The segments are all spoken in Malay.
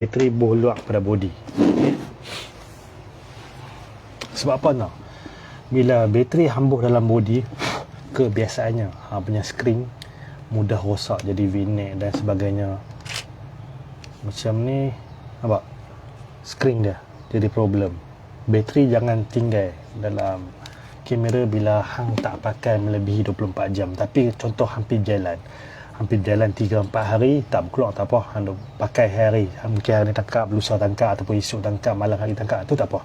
bateri bolak pada body. Okay. Sebab apa tau? Bila bateri hambur dalam body, kebiasaannya punya skrin mudah rosak, jadi V-neck dan sebagainya. Macam ni, nampak? Skrin dia jadi problem. Bateri jangan tinggal dalam kamera bila hang tak pakai melebihi 24 jam. Tapi contoh hampir jalan 3-4 hari tak berkeluar, tak apa, hang pakai hari, mungkin hari ni tangkap, lusa tangkap, ataupun esok tangkap, malam hari tangkap, tu tak apa.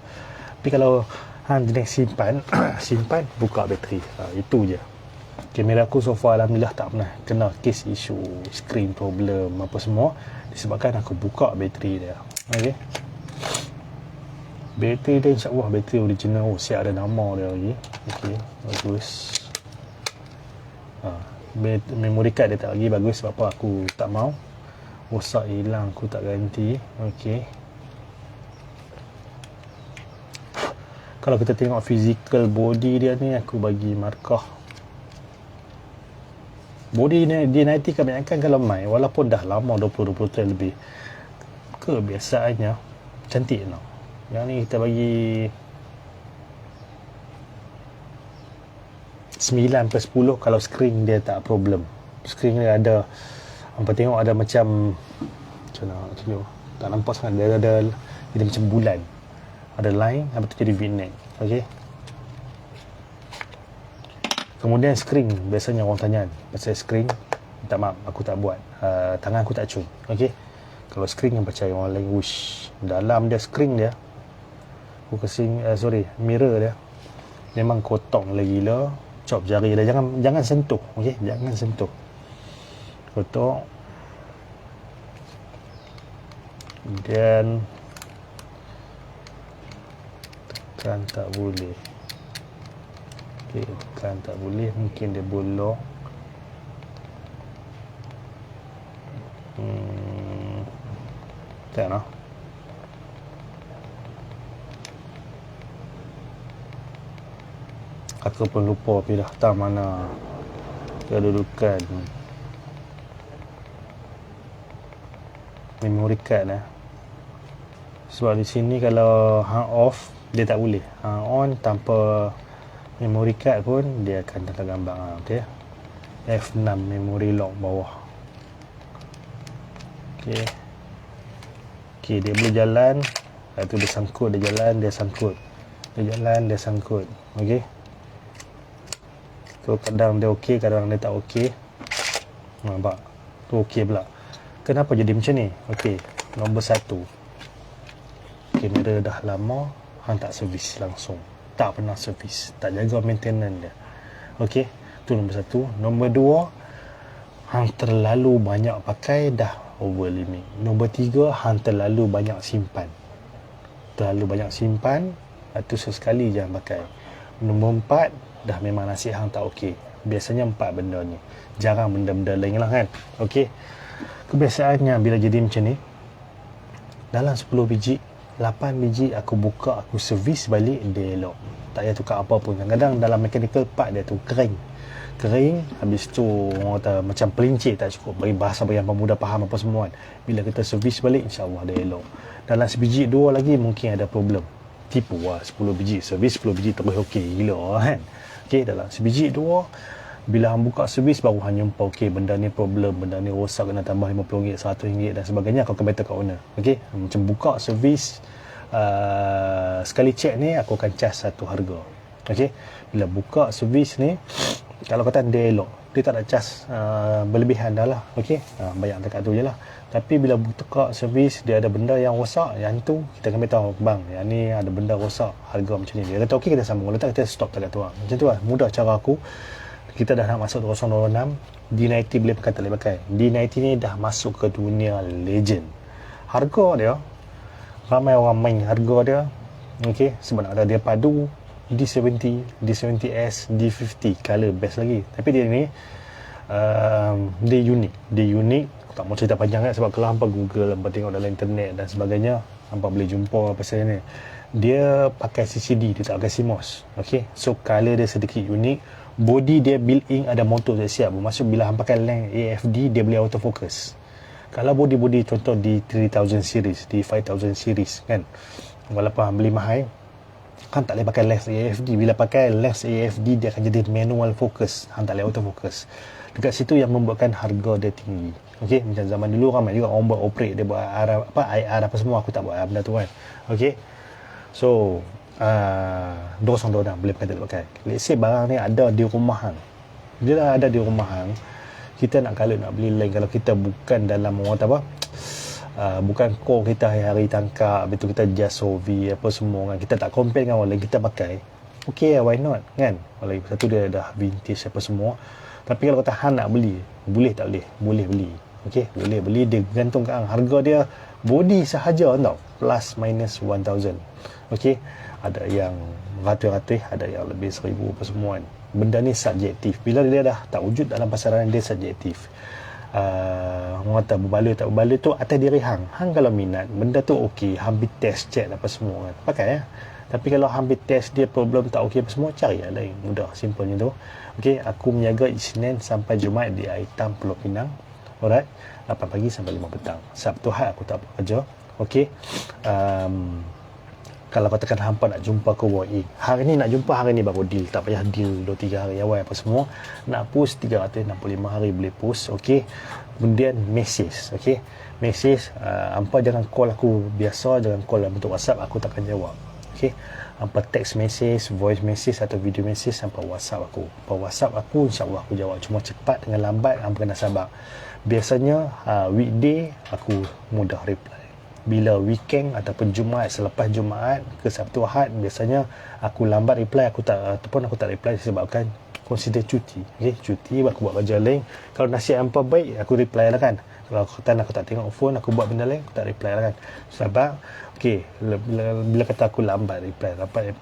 Tapi kalau hang jenis simpan simpan, buka bateri, itu je. Kamera aku so far alhamdulillah tak pernah kena kes isu screen problem apa semua, disebabkan aku buka bateri dia. Okey, bateri dia insyaAllah bateri original. Siap ada nama dia lagi. Okey, bagus. Memory card dia tak lagi bagus. Sebab apa aku tak mau rosak hilang, aku tak ganti. Okey, kalau kita tengok physical body dia ni, aku bagi markah body ni. D90 kebanyakan kalau main, walaupun dah lama 20 tahun lebih, kebiasaannya cantik tau. Yang ni kita bagi 9/10 kalau skrin dia tak problem. Skrin dia ada, hampa tengok ada macam mana nak tunjuk, tak nampak sangat, dia ada jadi macam bulan, ada line, habis tu jadi V-neck. Okey, kemudian skrin, biasanya orang tanya pasal skrin, minta maaf aku tak buat, tangan aku tak cun. Okey, kalau skrin yang percaya orang lain, wush, dalam dia skrin dia, aku kasih mirror dia memang kotak lagi gila. Cop jari dia, jangan sentuh. Okey, jangan sentuh, kotak. Dan tekan tak boleh. Okey, tekan tak boleh, mungkin dia bolong. Tak nak. Aku pun lupa pilih tak mana kedudukan memory card lah. Sebab di sini kalau hang off dia tak boleh, hang on tanpa memory card pun dia akan tanda gambar. Okay, F6 memory lock bawah. Okay, dia boleh jalan. Lepas tu dia sangkut, dia jalan, dia sangkut, dia jalan, dia sangkut. Okay, so kadang dia okey, kadang dia tak okey. Nampak? Tu okey pula. Kenapa jadi macam ni? Okey, nombor 1, kamera dah lama hang tak servis langsung, tak pernah servis, tak jaga maintenance dia. Okey, tu nombor 1. Nombor 2, hang terlalu banyak pakai, dah over limit. Nombor 3, hang terlalu banyak simpan. Itu sesekali je hang pakai. Nombor 4, dah memang nasib hang tak okey. Biasanya 4 benda ni, jarang benda-benda lain lah kan. Okey, kebiasaannya bila jadi macam ni, dalam 10 biji, 8 biji aku buka, aku servis balik, dia elok, tak payah tukar apa pun. Kadang-kadang dalam mechanical part dia tu kering, habis tu orang kata macam pelincir tak cukup, bagi bahasa bagi yang pemuda faham apa semua kan. Bila kita servis balik, insyaAllah dia elok. Dalam sebiji 2 lagi mungkin ada problem, tipu lah. 10 biji servis, 10 biji terus okey gila kan. Okey, dalam sebiji 2, bila hang buka servis baru hang jumpa okey, benda ni problem, benda ni rosak, kena tambah RM50, RM100 dan sebagainya, kau akan better kat owner. Okey, macam buka servis sekali cek ni aku akan charge satu harga. Okey, bila buka servis ni, kalau kata dia elok, dia tak ada charge berlebihan dah lah. Okey, bayar dekat tu je lah. Tapi bila buka servis dia ada benda yang rosak, yang tu kita akan beritahu, bang, yang ni ada benda rosak, harga macam ni. Dia kata okey, kita sambung, kalau tak kita stop dekat tu lah. Macam tu lah, mudah cara aku. Kita dah nak masuk 2026, D90 boleh pakai tak boleh pakai. D90 ni dah masuk ke dunia legend. Harga dia, ramai orang main harga dia. Okey, sebab ada dia padu D70, D70S, D50, color best lagi. Tapi dia ni dia unik. Aku tak mau cerita panjang kan, sebab kalau hampa Google, hampa tengok dalam internet dan sebagainya, hampa boleh jumpa pasal ni. Dia pakai CCD, dia tak pakai CMOS. Okey, so color dia sedikit unik. Body dia built-in, ada motor dia siap. Bermaksud bila hang pakai lens AFD, dia boleh autofocus. Kalau body contoh di 3000 series, di 5000 series kan, walaupun hang beli mahal, kan tak boleh pakai lens AFD. Bila pakai lens AFD, dia akan jadi manual focus, hang tak boleh autofocus. Dekat situ yang membuatkan harga dia tinggi. Okey, macam zaman dulu ramai juga orang buat operate, dia buat IR, IR apa semua, aku tak buat benda tu kan. Okey, so dorang boleh pakai tak pakai. Let's say barang ni ada di rumah hang, dia dah ada di rumah hang, kita nak beli lens, kalau kita bukan dalam orang kata apa, bukan core kita hari-hari tangkap, betul kita just sovi apa semua kan, kita tak compare dengan orang lain, kita pakai, okay, why not kan. Walaupun satu dia dah vintage apa semua, tapi kalau kata hang nak beli, boleh tak boleh? Boleh beli. Okay, boleh beli, dia gantung ke hang. Harga dia body sahaja tau, plus minus 1000. Okay, ada yang ratus-ratus, ada yang lebih 1000 apa semua kan. Benda ni subjektif. Bila dia dah tak wujud dalam pasaran, dia subjektif. Orang kata berbaloi tak berbaloi tu atas diri hang. Hang kalau minat benda tu okey, hampir test check apa semua kan, pakai ya. Tapi kalau hampir test dia problem tak okey apa semua, cari yang lain. Mudah, simpelnya tu. Okey, aku menjaga Isnin sampai Jumaat di Aitam Pulau Pinang. Alright, 8 pagi sampai 5 petang. Sabtu Ahad aku tak buat kerja. Okey. Kalau katakan hampa nak jumpa aku walk in, hari ni nak jumpa, hari ni baru deal, tak payah deal 2-3 hari awal apa semua. Nak post 365 hari boleh post. Okey, kemudian message. Okey, message, hampa jangan call aku biasa, jangan call dalam bentuk WhatsApp, aku takkan jawab. Okey, hampa text message, voice message atau video message, hampa WhatsApp aku. Hampa WhatsApp aku, insyaAllah aku jawab. Cuma cepat dengan lambat, hampa kena sabar. Biasanya weekday aku mudah reply. Bila weekend ataupun Jumaat, selepas Jumaat ke Sabtu Ahad, biasanya aku lambat reply, aku tak reply disebabkan consider cuti. Okey, cuti aku buat kerja lain. Kalau nasihat hampa baik, aku reply lah kan. Kalau aku tak tengok phone, aku buat benda lain, aku tak reply lah kan. Sebab okey, bila kata aku lambat reply,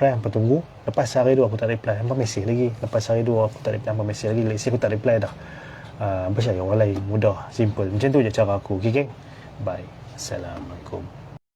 hampa tunggu, lepas hari 2 aku tak reply, hampa mesej lagi. Lepas hari 2 aku tak reply, hampa mesej lagi. Let's say aku tak reply dah, hampa cari orang lain. Mudah, simple. Macam tu je cara aku. Okey geng, bye, assalamualaikum.